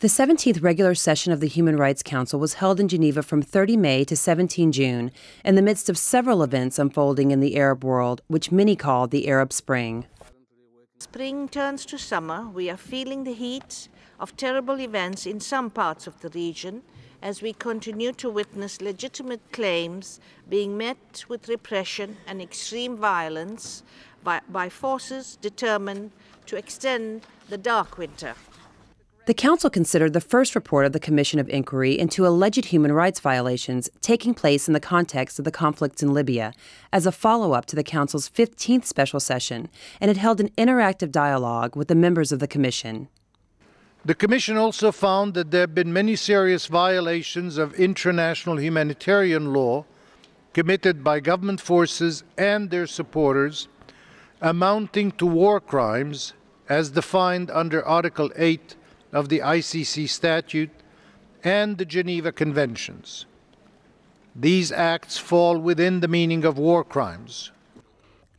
The 17th regular session of the Human Rights Council was held in Geneva from 30 May to 17 June in the midst of several events unfolding in the Arab world, which many call the Arab Spring. Spring turns to summer. We are feeling the heat of terrible events in some parts of the region as we continue to witness legitimate claims being met with repression and extreme violence by forces determined to extend the dark winter. The Council considered the first report of the Commission of Inquiry into alleged human rights violations taking place in the context of the conflicts in Libya as a follow-up to the Council's 15th special session, and it held an interactive dialogue with the members of the Commission. The Commission also found that there have been many serious violations of international humanitarian law committed by government forces and their supporters, amounting to war crimes as defined under Article 8 of the ICC Statute and the Geneva Conventions. These acts fall within the meaning of war crimes.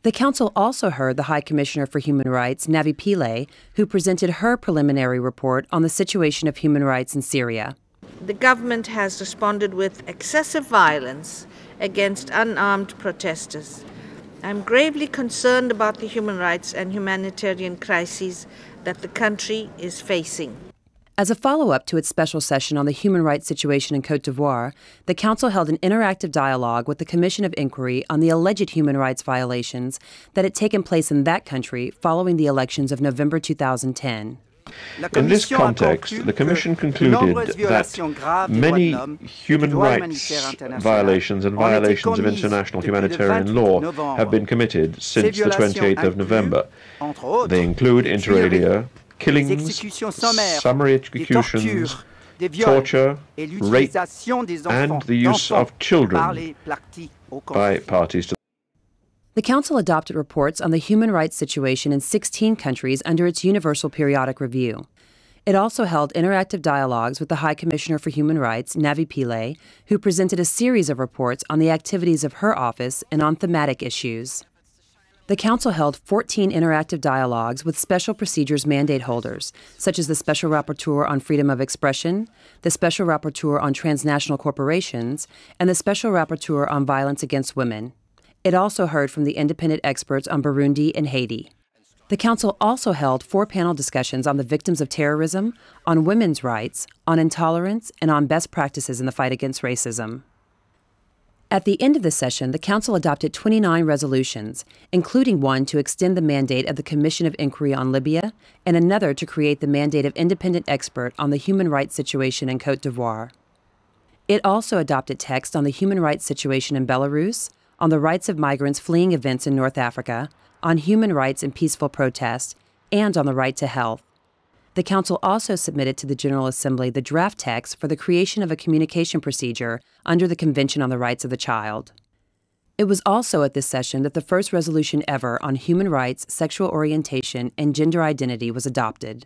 The Council also heard the High Commissioner for Human Rights, Navi Pillay, who presented her preliminary report on the situation of human rights in Syria. The government has responded with excessive violence against unarmed protesters. I'm gravely concerned about the human rights and humanitarian crises that the country is facing. As a follow-up to its special session on the human rights situation in Côte d'Ivoire, the Council held an interactive dialogue with the Commission of Inquiry on the alleged human rights violations that had taken place in that country following the elections of November 2010. In this context, the Commission concluded that many human rights violations and violations of international humanitarian law have been committed since the 28th of November. They include, inter alia, killings, summary executions, torture, rape, and the use of children by parties to the Council adopted reports on the human rights situation in 16 countries under its Universal Periodic Review. It also held interactive dialogues with the High Commissioner for Human Rights, Navi Pillay, who presented a series of reports on the activities of her office and on thematic issues. The Council held 14 interactive dialogues with special procedures mandate holders, such as the Special Rapporteur on Freedom of Expression, the Special Rapporteur on Transnational Corporations, and the Special Rapporteur on Violence Against Women. It also heard from the independent experts on Burundi and Haiti. The Council also held 4 panel discussions on the victims of terrorism, on women's rights, on intolerance, and on best practices in the fight against racism. At the end of the session, the Council adopted 29 resolutions, including one to extend the mandate of the Commission of Inquiry on Libya and another to create the mandate of independent expert on the human rights situation in Côte d'Ivoire. It also adopted text on the human rights situation in Belarus, on the rights of migrants fleeing events in North Africa, on human rights and peaceful protest, and on the right to health. The Council also submitted to the General Assembly the draft text for the creation of a communication procedure under the Convention on the Rights of the Child. It was also at this session that the first resolution ever on human rights, sexual orientation, and gender identity was adopted.